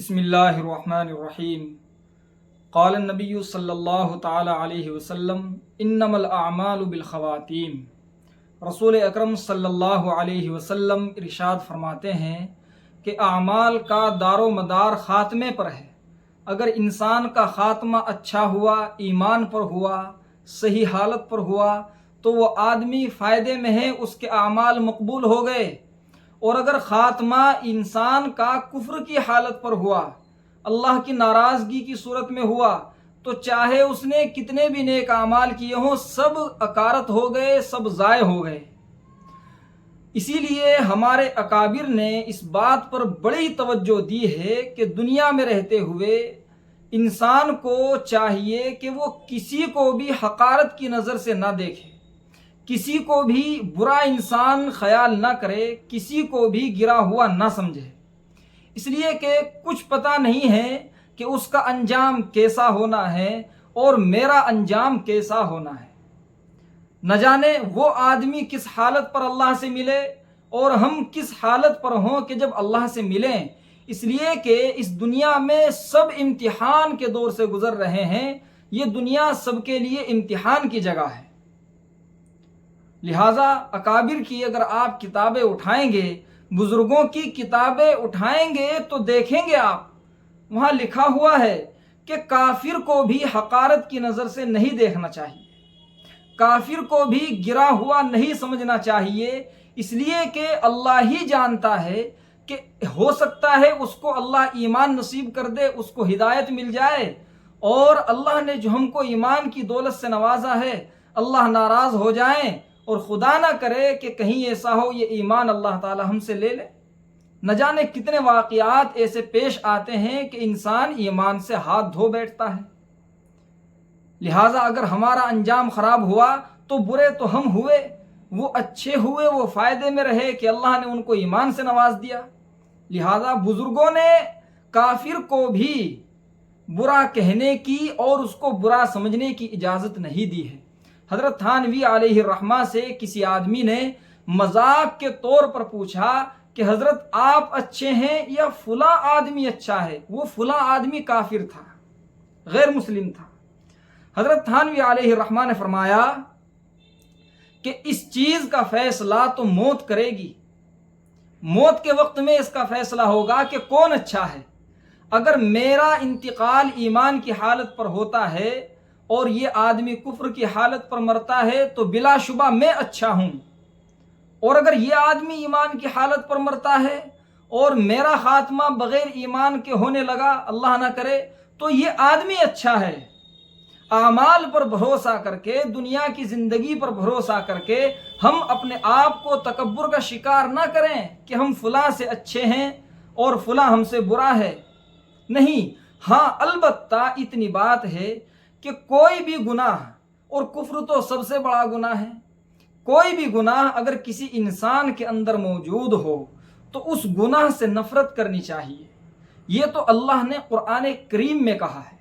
بسم اللہ الرحمن الرحیم قال النبی صلی اللہ تعالی علیہ وسلم انما الاعمال بالخواتیم۔ رسول اکرم صلی اللہ علیہ وسلم ارشاد فرماتے ہیں کہ اعمال کا دار و مدار خاتمے پر ہے۔ اگر انسان کا خاتمہ اچھا ہوا، ایمان پر ہوا، صحیح حالت پر ہوا تو وہ آدمی فائدے میں ہے، اس کے اعمال مقبول ہو گئے۔ اور اگر خاتمہ انسان کا کفر کی حالت پر ہوا، اللہ کی ناراضگی کی صورت میں ہوا، تو چاہے اس نے کتنے بھی نیک اعمال کیے ہوں، سب اکارت ہو گئے، سب ضائع ہو گئے۔ اسی لیے ہمارے اکابر نے اس بات پر بڑی توجہ دی ہے کہ دنیا میں رہتے ہوئے انسان کو چاہیے کہ وہ کسی کو بھی حقارت کی نظر سے نہ دیکھے، کسی کو بھی برا انسان خیال نہ کرے، کسی کو بھی گرا ہوا نہ سمجھے، اس لیے کہ کچھ پتہ نہیں ہے کہ اس کا انجام کیسا ہونا ہے اور میرا انجام کیسا ہونا ہے۔ نہ جانے وہ آدمی کس حالت پر اللہ سے ملے اور ہم کس حالت پر ہوں کہ جب اللہ سے ملیں، اس لیے کہ اس دنیا میں سب امتحان کے دور سے گزر رہے ہیں۔ یہ دنیا سب کے لیے امتحان کی جگہ ہے۔ لہٰذا اکابر کی اگر آپ کتابیں اٹھائیں گے، بزرگوں کی کتابیں اٹھائیں گے تو دیکھیں گے آپ وہاں لکھا ہوا ہے کہ کافر کو بھی حقارت کی نظر سے نہیں دیکھنا چاہیے، کافر کو بھی گرا ہوا نہیں سمجھنا چاہیے، اس لیے کہ اللہ ہی جانتا ہے کہ ہو سکتا ہے اس کو اللہ ایمان نصیب کر دے، اس کو ہدایت مل جائے، اور اللہ نے جو ہم کو ایمان کی دولت سے نوازا ہے، اللہ ناراض ہو جائیں اور خدا نہ کرے کہ کہیں ایسا ہو یہ ایمان اللہ تعالی ہم سے لے لے۔ نہ جانے کتنے واقعات ایسے پیش آتے ہیں کہ انسان ایمان سے ہاتھ دھو بیٹھتا ہے۔ لہٰذا اگر ہمارا انجام خراب ہوا تو برے تو ہم ہوئے، وہ اچھے ہوئے، وہ فائدے میں رہے کہ اللہ نے ان کو ایمان سے نواز دیا۔ لہٰذا بزرگوں نے کافر کو بھی برا کہنے کی اور اس کو برا سمجھنے کی اجازت نہیں دی ہے۔ حضرت تھانوی علیہ الرحمہ سے کسی آدمی نے مذاق کے طور پر پوچھا کہ حضرت آپ اچھے ہیں یا فلاں آدمی اچھا ہے؟ وہ فلاں آدمی کافر تھا، غیر مسلم تھا۔ حضرت تھانوی علیہ الرحمہ نے فرمایا کہ اس چیز کا فیصلہ تو موت کرے گی، موت کے وقت میں اس کا فیصلہ ہوگا کہ کون اچھا ہے۔ اگر میرا انتقال ایمان کی حالت پر ہوتا ہے اور یہ آدمی کفر کی حالت پر مرتا ہے تو بلا شبہ میں اچھا ہوں، اور اگر یہ آدمی ایمان کی حالت پر مرتا ہے اور میرا خاتمہ بغیر ایمان کے ہونے لگا، اللہ نہ کرے، تو یہ آدمی اچھا ہے۔ اعمال پر بھروسہ کر کے، دنیا کی زندگی پر بھروسہ کر کے ہم اپنے آپ کو تکبر کا شکار نہ کریں کہ ہم فلاں سے اچھے ہیں اور فلاں ہم سے برا ہے۔ نہیں، ہاں البتہ اتنی بات ہے کہ کوئی بھی گناہ، اور کفر تو سب سے بڑا گناہ ہے، کوئی بھی گناہ اگر کسی انسان کے اندر موجود ہو تو اس گناہ سے نفرت کرنی چاہیے۔ یہ تو اللہ نے قرآن کریم میں کہا ہے،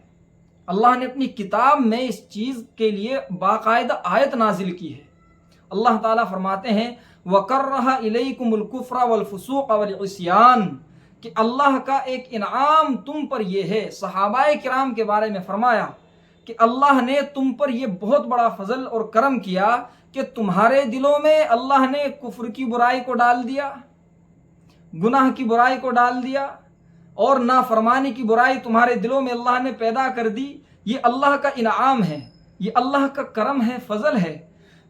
اللہ نے اپنی کتاب میں اس چیز کے لیے باقاعدہ آیت نازل کی ہے۔ اللہ تعالیٰ فرماتے ہیں وَكَرَّهَ إِلَيْكُمُ الْكُفْرَ وَالْفُسُوقَ وَالْعِصْيَانَ، کہ اللہ کا ایک انعام تم پر یہ ہے۔ صحابہ کرام کے بارے میں فرمایا کہ اللہ نے تم پر یہ بہت بڑا فضل اور کرم کیا کہ تمہارے دلوں میں اللہ نے کفر کی برائی کو ڈال دیا، گناہ کی برائی کو ڈال دیا، اور نافرمانی کی برائی تمہارے دلوں میں اللہ نے پیدا کر دی۔ یہ اللہ کا انعام ہے، یہ اللہ کا کرم ہے، فضل ہے۔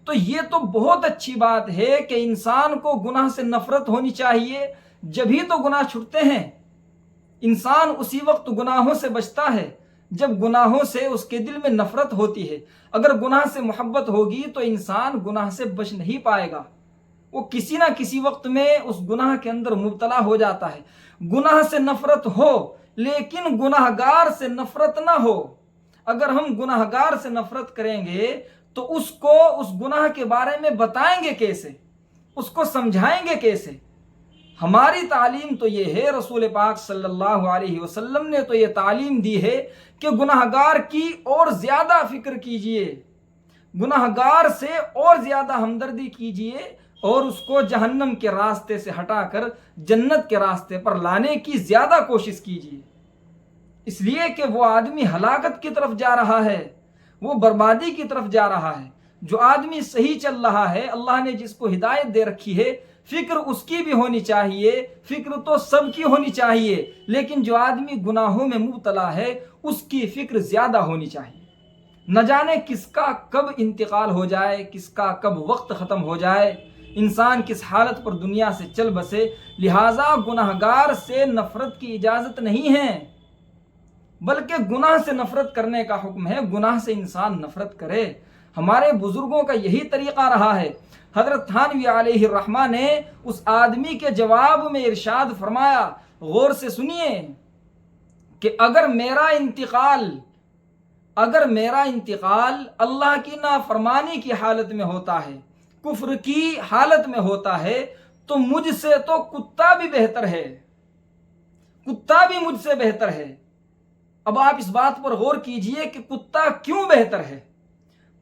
تو یہ تو بہت اچھی بات ہے کہ انسان کو گناہ سے نفرت ہونی چاہیے، جبھی تو گناہ چھٹتے ہیں۔ انسان اسی وقت گناہوں سے بچتا ہے جب گناہوں سے اس کے دل میں نفرت ہوتی ہے۔ اگر گناہ سے محبت ہوگی تو انسان گناہ سے بچ نہیں پائے گا، وہ کسی نہ کسی وقت میں اس گناہ کے اندر مبتلا ہو جاتا ہے۔ گناہ سے نفرت ہو لیکن گناہ گار سے نفرت نہ ہو۔ اگر ہم گناہ گار سے نفرت کریں گے تو اس کو اس گناہ کے بارے میں بتائیں گے کیسے، اس کو سمجھائیں گے کیسے؟ ہماری تعلیم تو یہ ہے، رسول پاک صلی اللہ علیہ وسلم نے تو یہ تعلیم دی ہے کہ گناہ گار کی اور زیادہ فکر کیجئے، گناہ گار سے اور زیادہ ہمدردی کیجئے، اور اس کو جہنم کے راستے سے ہٹا کر جنت کے راستے پر لانے کی زیادہ کوشش کیجئے۔ اس لیے کہ وہ آدمی ہلاکت کی طرف جا رہا ہے، وہ بربادی کی طرف جا رہا ہے۔ جو آدمی صحیح چل رہا ہے، اللہ نے جس کو ہدایت دے رکھی ہے، فکر اس کی بھی ہونی چاہیے، فکر تو سب کی ہونی چاہیے، لیکن جو آدمی گناہوں میں مبتلا ہے اس کی فکر زیادہ ہونی چاہیے۔ نہ جانے کس کا کب انتقال ہو جائے، کس کا کب وقت ختم ہو جائے، انسان کس حالت پر دنیا سے چل بسے، لہٰذا گناہگار سے نفرت کی اجازت نہیں ہے، بلکہ گناہ سے نفرت کرنے کا حکم ہے، گناہ سے انسان نفرت کرے۔ ہمارے بزرگوں کا یہی طریقہ رہا ہے۔ حضرت تھانوی علیہ الرحمہ نے اس آدمی کے جواب میں ارشاد فرمایا، غور سے سنیے، کہ اگر میرا انتقال اللہ کی نافرمانی کی حالت میں ہوتا ہے، کفر کی حالت میں ہوتا ہے، تو مجھ سے تو کتا بھی بہتر ہے، کتا بھی مجھ سے بہتر ہے۔ اب آپ اس بات پر غور کیجئے کہ کتا کیوں بہتر ہے؟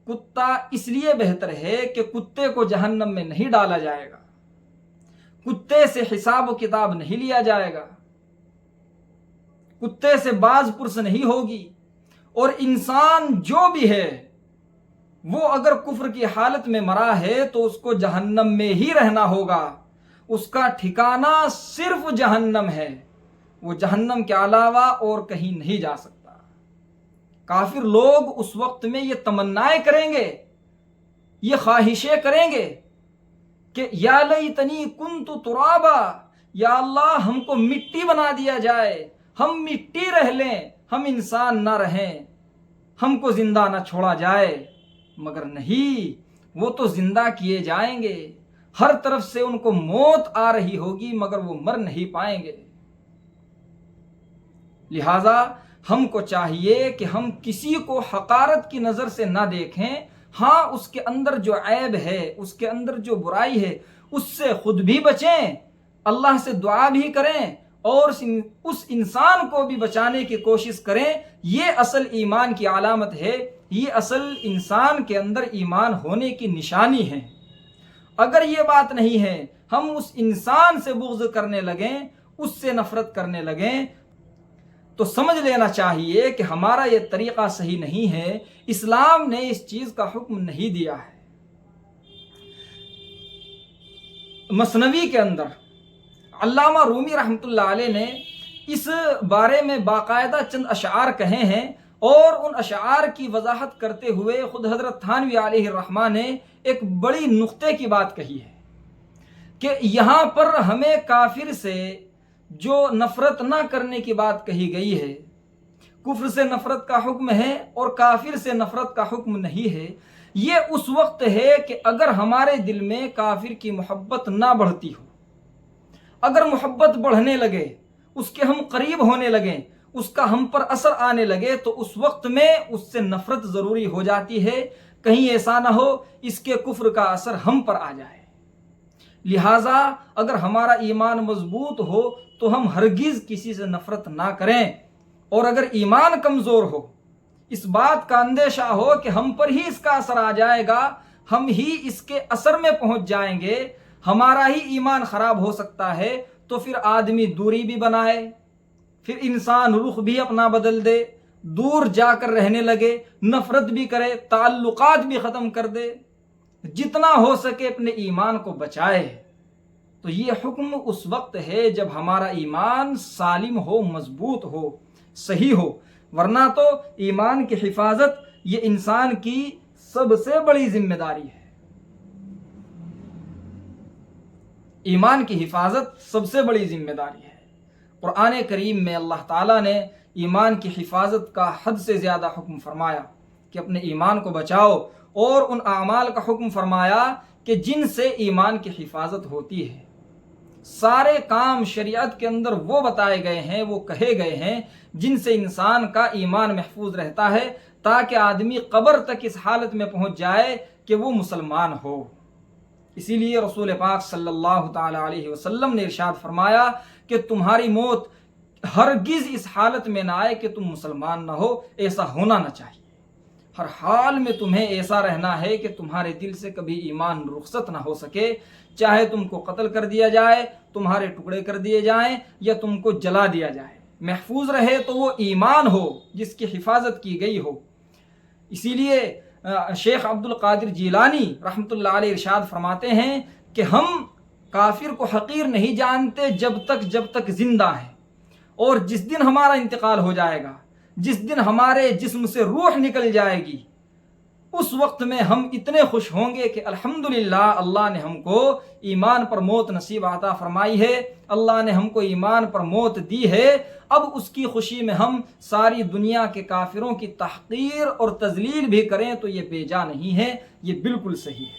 کتا اس لیے بہتر ہے کہ کتے کو جہنم میں نہیں ڈالا جائے گا، کتے سے حساب و کتاب نہیں لیا جائے گا، کتے سے باز پرس نہیں ہوگی، اور انسان جو بھی ہے وہ اگر کفر کی حالت میں مرا ہے تو اس کو جہنم میں ہی رہنا ہوگا، اس کا ٹھکانہ صرف جہنم ہے، وہ جہنم کے علاوہ اور کہیں نہیں جا سکتا۔ کافر لوگ اس وقت میں یہ تمنائیں کریں گے، یہ خواہشیں کریں گے کہ یا لیتنی کنت ترابا، یا اللہ ہم کو مٹی بنا دیا جائے، ہم مٹی رہ لیں، ہم انسان نہ رہیں، ہم کو زندہ نہ چھوڑا جائے۔ مگر نہیں، وہ تو زندہ کیے جائیں گے، ہر طرف سے ان کو موت آ رہی ہوگی مگر وہ مر نہیں پائیں گے۔ لہذا ہم کو چاہیے کہ ہم کسی کو حقارت کی نظر سے نہ دیکھیں، ہاں اس کے اندر جو عیب ہے، اس کے اندر جو برائی ہے، اس سے خود بھی بچیں، اللہ سے دعا بھی کریں، اور اس انسان کو بھی بچانے کی کوشش کریں۔ یہ اصل ایمان کی علامت ہے، یہ اصل انسان کے اندر ایمان ہونے کی نشانی ہے۔ اگر یہ بات نہیں ہے، ہم اس انسان سے بغض کرنے لگیں، اس سے نفرت کرنے لگیں، تو سمجھ لینا چاہیے کہ ہمارا یہ طریقہ صحیح نہیں ہے، اسلام نے اس چیز کا حکم نہیں دیا ہے۔ مثنوی کے اندر علامہ رومی رحمۃ اللہ علیہ نے اس بارے میں باقاعدہ چند اشعار کہے ہیں، اور ان اشعار کی وضاحت کرتے ہوئے خود حضرت تھانوی علیہ الرحمہ نے ایک بڑی نقطے کی بات کہی ہے کہ یہاں پر ہمیں کافر سے جو نفرت نہ کرنے کی بات کہی گئی ہے، کفر سے نفرت کا حکم ہے اور کافر سے نفرت کا حکم نہیں ہے، یہ اس وقت ہے کہ اگر ہمارے دل میں کافر کی محبت نہ بڑھتی ہو، اگر محبت بڑھنے لگے، اس کے ہم قریب ہونے لگیں، اس کا ہم پر اثر آنے لگے، تو اس وقت میں اس سے نفرت ضروری ہو جاتی ہے، کہیں ایسا نہ ہو اس کے کفر کا اثر ہم پر آ جائے۔ لہٰذا اگر ہمارا ایمان مضبوط ہو تو ہم ہرگز کسی سے نفرت نہ کریں، اور اگر ایمان کمزور ہو، اس بات کا اندیشہ ہو کہ ہم پر ہی اس کا اثر آ جائے گا، ہم ہی اس کے اثر میں پہنچ جائیں گے، ہمارا ہی ایمان خراب ہو سکتا ہے، تو پھر آدمی دوری بھی بنائے، پھر انسان رخ بھی اپنا بدل دے، دور جا کر رہنے لگے، نفرت بھی کرے، تعلقات بھی ختم کر دے، جتنا ہو سکے اپنے ایمان کو بچائے۔ تو یہ حکم اس وقت ہے جب ہمارا ایمان سالم ہو، مضبوط ہو، صحیح ہو، ورنہ تو ایمان کی حفاظت یہ انسان کی سب سے بڑی ذمہ داری ہے۔ ایمان کی حفاظت سب سے بڑی ذمہ داری ہے۔ قرآن کریم میں اللہ تعالیٰ نے ایمان کی حفاظت کا حد سے زیادہ حکم فرمایا کہ اپنے ایمان کو بچاؤ، اور ان اعمال کا حکم فرمایا کہ جن سے ایمان کی حفاظت ہوتی ہے۔ سارے کام شریعت کے اندر وہ بتائے گئے ہیں، وہ کہے گئے ہیں جن سے انسان کا ایمان محفوظ رہتا ہے، تاکہ آدمی قبر تک اس حالت میں پہنچ جائے کہ وہ مسلمان ہو۔ اسی لیے رسول پاک صلی اللہ تعالی علیہ وسلم نے ارشاد فرمایا کہ تمہاری موت ہرگز اس حالت میں نہ آئے کہ تم مسلمان نہ ہو، ایسا ہونا نہ چاہیے۔ ہر حال میں تمہیں ایسا رہنا ہے کہ تمہارے دل سے کبھی ایمان رخصت نہ ہو سکے، چاہے تم کو قتل کر دیا جائے، تمہارے ٹکڑے کر دیے جائیں، یا تم کو جلا دیا جائے، محفوظ رہے تو وہ ایمان ہو جس کی حفاظت کی گئی ہو۔ اسی لیے شیخ عبد القادر جیلانی رحمۃ اللہ علیہ ارشاد فرماتے ہیں کہ ہم کافر کو حقیر نہیں جانتے جب تک زندہ ہیں، اور جس دن ہمارا انتقال ہو جائے گا، جس دن ہمارے جسم سے روح نکل جائے گی، اس وقت میں ہم اتنے خوش ہوں گے کہ الحمدللہ اللہ نے ہم کو ایمان پر موت نصیب عطا فرمائی ہے، اللہ نے ہم کو ایمان پر موت دی ہے۔ اب اس کی خوشی میں ہم ساری دنیا کے کافروں کی تحقیر اور تذلیل بھی کریں تو یہ بے جا نہیں ہے، یہ بالکل صحیح ہے۔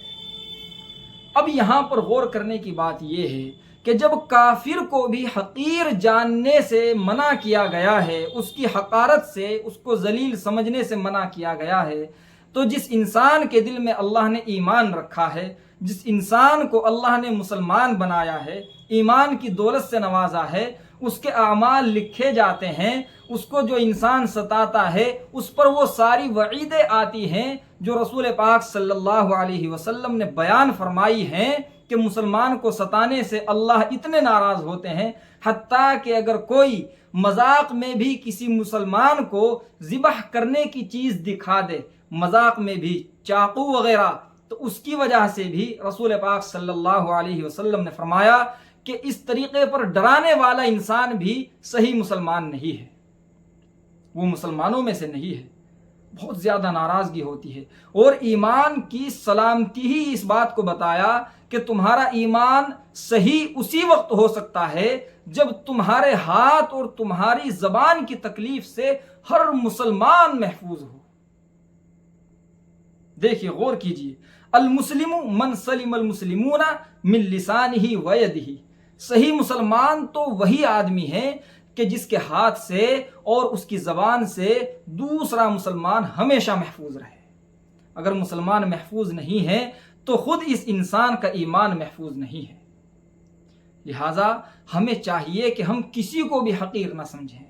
اب یہاں پر غور کرنے کی بات یہ ہے کہ جب کافر کو بھی حقیر جاننے سے منع کیا گیا ہے، اس کی حقارت سے، اس کو ذلیل سمجھنے سے منع کیا گیا ہے، تو جس انسان کے دل میں اللہ نے ایمان رکھا ہے، جس انسان کو اللہ نے مسلمان بنایا ہے، ایمان کی دولت سے نوازا ہے، اس کے اعمال لکھے جاتے ہیں، اس کو جو انسان ستاتا ہے اس پر وہ ساری وعیدیں آتی ہیں جو رسول پاک صلی اللہ علیہ وسلم نے بیان فرمائی ہیں کہ مسلمان کو ستانے سے اللہ اتنے ناراض ہوتے ہیں، حتیٰ کہ اگر کوئی مذاق میں بھی کسی مسلمان کو ذبح کرنے کی چیز دکھا دے، مذاق میں بھی چاقو وغیرہ، تو اس کی وجہ سے بھی رسول پاک صلی اللہ علیہ وسلم نے فرمایا کہ اس طریقے پر ڈرانے والا انسان بھی صحیح مسلمان نہیں ہے، وہ مسلمانوں میں سے نہیں ہے۔ بہت زیادہ ناراضگی ہوتی ہے، اور ایمان کی سلامتی ہی اس بات کو بتایا کہ تمہارا ایمان صحیح اسی وقت ہو سکتا ہے جب تمہارے ہاتھ اور تمہاری زبان کی تکلیف سے ہر مسلمان محفوظ ہو۔ دیکھیے، غور کیجیے، المسلم من سلم المسلمون من لسانہ و یدہ، صحیح مسلمان تو وہی آدمی ہے کہ جس کے ہاتھ سے اور اس کی زبان سے دوسرا مسلمان ہمیشہ محفوظ رہے۔ اگر مسلمان محفوظ نہیں ہے تو خود اس انسان کا ایمان محفوظ نہیں ہے۔ لہٰذا ہمیں چاہیے کہ ہم کسی کو بھی حقیر نہ سمجھیں۔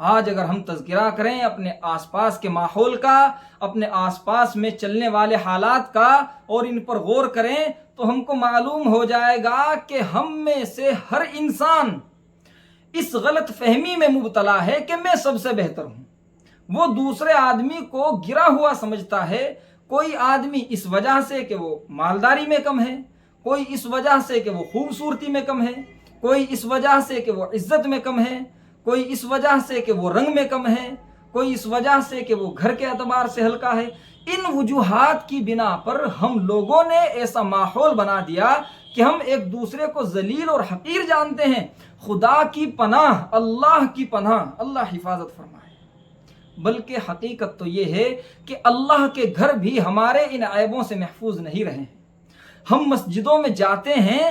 آج اگر ہم تذکرہ کریں اپنے آس پاس کے ماحول کا، اپنے آس پاس میں چلنے والے حالات کا، اور ان پر غور کریں تو ہم کو معلوم ہو جائے گا کہ ہم میں سے ہر انسان اس غلط فہمی میں مبتلا ہے کہ میں سب سے بہتر ہوں۔ وہ دوسرے آدمی کو گرا ہوا سمجھتا ہے، کوئی آدمی اس وجہ سے کہ وہ مالداری میں کم ہے، کوئی اس وجہ سے کہ وہ خوبصورتی میں کم ہے، کوئی اس وجہ سے کہ وہ عزت میں کم ہے، کوئی اس وجہ سے کہ وہ رنگ میں کم ہے، کوئی اس وجہ سے کہ وہ گھر کے اعتبار سے ہلکا ہے۔ ان وجوہات کی بنا پر ہم لوگوں نے ایسا ماحول بنا دیا کہ ہم ایک دوسرے کو ذلیل اور حقیر جانتے ہیں۔ خدا کی پناہ، اللہ کی پناہ، اللہ حفاظت فرمائے۔ بلکہ حقیقت تو یہ ہے کہ اللہ کے گھر بھی ہمارے ان عیبوں سے محفوظ نہیں رہے ہیں۔ ہم مسجدوں میں جاتے ہیں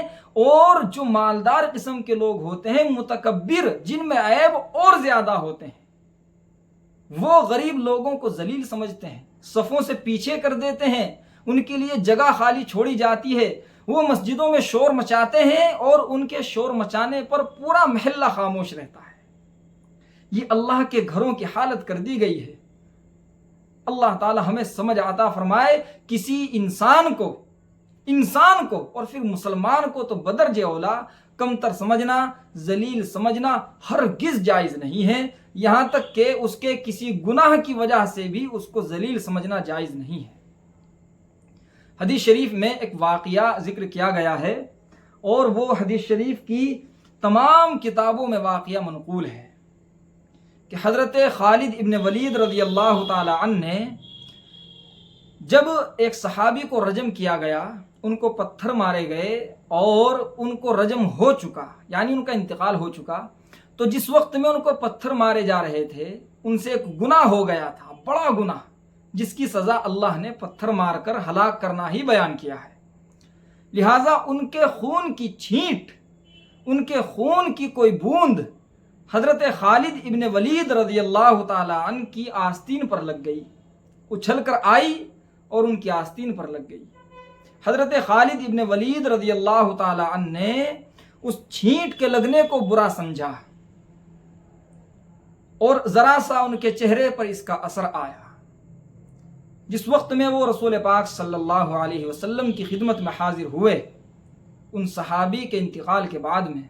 اور جو مالدار قسم کے لوگ ہوتے ہیں، متکبر، جن میں عیب اور زیادہ ہوتے ہیں، وہ غریب لوگوں کو ذلیل سمجھتے ہیں، صفوں سے پیچھے کر دیتے ہیں، ان کے لیے جگہ خالی چھوڑی جاتی ہے، وہ مسجدوں میں شور مچاتے ہیں اور ان کے شور مچانے پر پورا محلہ خاموش رہتا ہے۔ یہ اللہ کے گھروں کی حالت کر دی گئی ہے۔ اللہ تعالی ہمیں سمجھ عطا فرمائے۔ کسی انسان کو اور پھر مسلمان کو تو بدرجہ اولا کمتر سمجھنا، ذلیل سمجھنا ہرگز جائز نہیں ہے، یہاں تک کہ اس کے کسی گناہ کی وجہ سے بھی اس کو ذلیل سمجھنا جائز نہیں ہے۔ حدیث شریف میں ایک واقعہ ذکر کیا گیا ہے، اور وہ حدیث شریف کی تمام کتابوں میں واقعہ منقول ہے کہ حضرت خالد ابن ولید رضی اللہ تعالی عنہ نے جب ایک صحابی کو رجم کیا گیا، ان کو پتھر مارے گئے اور ان کو رجم ہو چکا، یعنی ان کا انتقال ہو چکا، تو جس وقت میں ان کو پتھر مارے جا رہے تھے ان سے ایک گناہ ہو گیا تھا، بڑا گناہ، جس کی سزا اللہ نے پتھر مار کر ہلاک کرنا ہی بیان کیا ہے۔ لہٰذا ان کے خون کی چھینٹ، ان کے خون کی کوئی بوند حضرت خالد ابن ولید رضی اللہ تعالی عنہ کی آستین پر لگ گئی، اچھل کر آئی اور ان کی آستین پر لگ گئی۔ حضرت خالد ابن ولید رضی اللہ تعالی عنہ نے اس چھینٹ کے لگنے کو برا سمجھا اور ذرا سا ان کے چہرے پر اس کا اثر آیا۔ جس وقت میں وہ رسول پاک صلی اللہ علیہ وسلم کی خدمت میں حاضر ہوئے، ان صحابی کے انتقال کے بعد میں،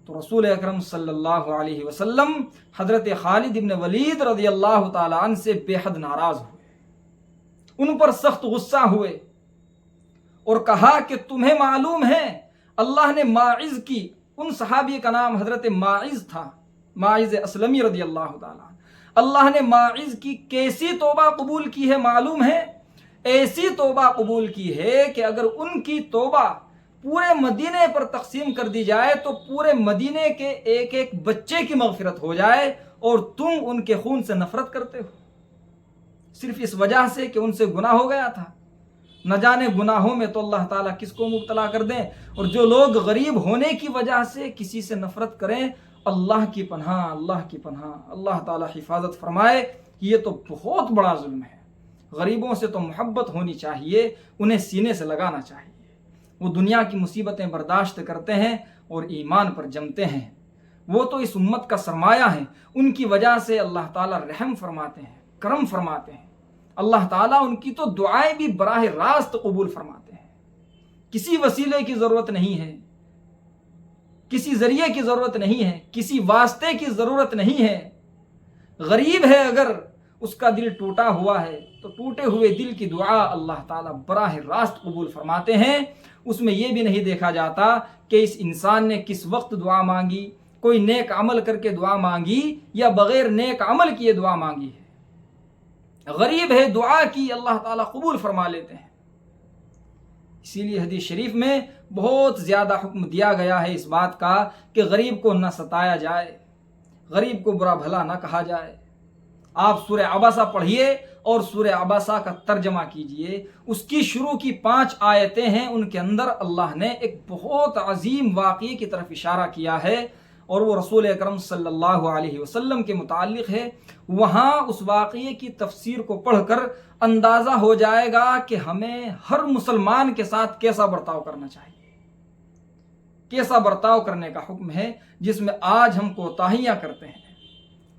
تو رسول اکرم صلی اللہ علیہ وسلم حضرت خالد بن ولید رضی اللہ تعالیٰ عنہ سے بے حد ناراض ہوئے، ان پر سخت غصہ ہوئے اور کہا کہ تمہیں معلوم ہے اللہ نے ماعز کی، ان صحابی کا نام حضرت ماعز تھا، ماعز اسلمی رضی اللہ تعالیٰ عنہ، اللہ نے ماعز کی کیسی توبہ قبول کی ہے معلوم ہے؟ ایسی توبہ قبول کی ہے کہ اگر ان کی توبہ پورے مدینے پر تقسیم کر دی جائے تو پورے مدینے کے ایک ایک بچے کی مغفرت ہو جائے، اور تم ان کے خون سے نفرت کرتے ہو صرف اس وجہ سے کہ ان سے گناہ ہو گیا تھا۔ نہ جانے گناہوں میں تو اللہ تعالیٰ کس کو مبتلا کر دیں، اور جو لوگ غریب ہونے کی وجہ سے کسی سے نفرت کریں، اللہ کی پناہ، اللہ کی پناہ، اللہ تعالیٰ حفاظت فرمائے، یہ تو بہت بڑا ظلم ہے۔ غریبوں سے تو محبت ہونی چاہیے، انہیں سینے سے لگانا چاہیے۔ وہ دنیا کی مصیبتیں برداشت کرتے ہیں اور ایمان پر جمتے ہیں، وہ تو اس امت کا سرمایہ ہیں، ان کی وجہ سے اللہ تعالیٰ رحم فرماتے ہیں، کرم فرماتے ہیں، اللہ تعالیٰ ان کی تو دعائیں بھی براہ راست قبول فرماتے ہیں۔ کسی وسیلے کی ضرورت نہیں ہے، کسی ذریعے کی ضرورت نہیں ہے، کسی واسطے کی ضرورت نہیں ہے۔ غریب ہے اگر اس کا دل ٹوٹا ہوا ہے تو ٹوٹے ہوئے دل کی دعا اللہ تعالیٰ براہ راست قبول فرماتے ہیں۔ اس میں یہ بھی نہیں دیکھا جاتا کہ اس انسان نے کس وقت دعا مانگی، کوئی نیک عمل کر کے دعا مانگی یا بغیر نیک عمل کیے دعا مانگی ہے۔ غریب ہے، دعا کی اللہ تعالیٰ قبول فرما لیتے ہیں۔ اسی لیے حدیث شریف میں بہت زیادہ حکم دیا گیا ہے اس بات کا کہ غریب کو نہ ستایا جائے، غریب کو برا بھلا نہ کہا جائے۔ آپ سورہ عبسہ پڑھیے اور سورہ عبسہ کا ترجمہ کیجئے، اس کی شروع کی 5 آیتیں ہیں، ان کے اندر اللہ نے ایک بہت عظیم واقعے کی طرف اشارہ کیا ہے، اور وہ رسول اکرم صلی اللہ علیہ وسلم کے متعلق ہے۔ وہاں اس واقعے کی تفسیر کو پڑھ کر اندازہ ہو جائے گا کہ ہمیں ہر مسلمان کے ساتھ کیسا برتاؤ کرنا چاہیے، کیسا برتاؤ کرنے کا حکم ہے جس میں آج ہم کوتاہیاں کرتے ہیں۔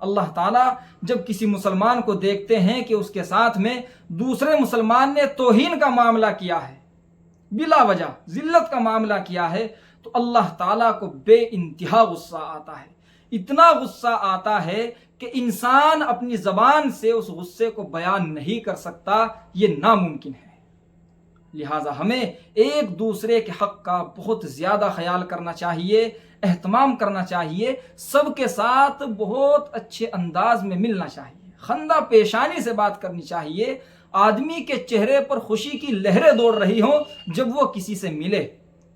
اللہ تعالیٰ جب کسی مسلمان کو دیکھتے ہیں کہ اس کے ساتھ میں دوسرے مسلمان نے توہین کا معاملہ کیا ہے، بلا وجہ ذلت کا معاملہ کیا ہے، تو اللہ تعالیٰ کو بے انتہا غصہ آتا ہے، اتنا غصہ آتا ہے کہ انسان اپنی زبان سے اس غصے کو بیان نہیں کر سکتا، یہ ناممکن ہے۔ لہٰذا ہمیں ایک دوسرے کے حق کا بہت زیادہ خیال کرنا چاہیے، اہتمام کرنا چاہیے، سب کے ساتھ بہت اچھے انداز میں ملنا چاہیے، خندہ پیشانی سے بات کرنی چاہیے۔ آدمی کے چہرے پر خوشی کی لہریں دوڑ رہی ہوں جب وہ کسی سے ملے،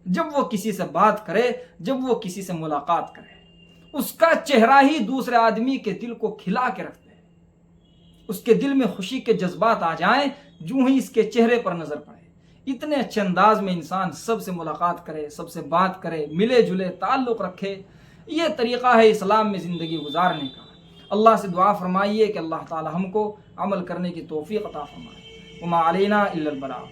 جب وہ کسی سے بات کرے، جب وہ کسی سے ملاقات کرے، اس کا چہرہ ہی دوسرے آدمی کے دل کو کھلا کے رکھتے ہیں، اس کے دل میں خوشی کے جذبات آ جائیں جو ہی اس کے چہرے پر نظر پڑے۔ اتنے اچھے انداز میں انسان سب سے ملاقات کرے، سب سے بات کرے، ملے جلے، تعلق رکھے، یہ طریقہ ہے اسلام میں زندگی گزارنے کا۔ اللہ سے دعا فرمائیے کہ اللہ تعالی ہم کو عمل کرنے کی توفیق عطا فرمائے۔ وما علینا الا البلاغ۔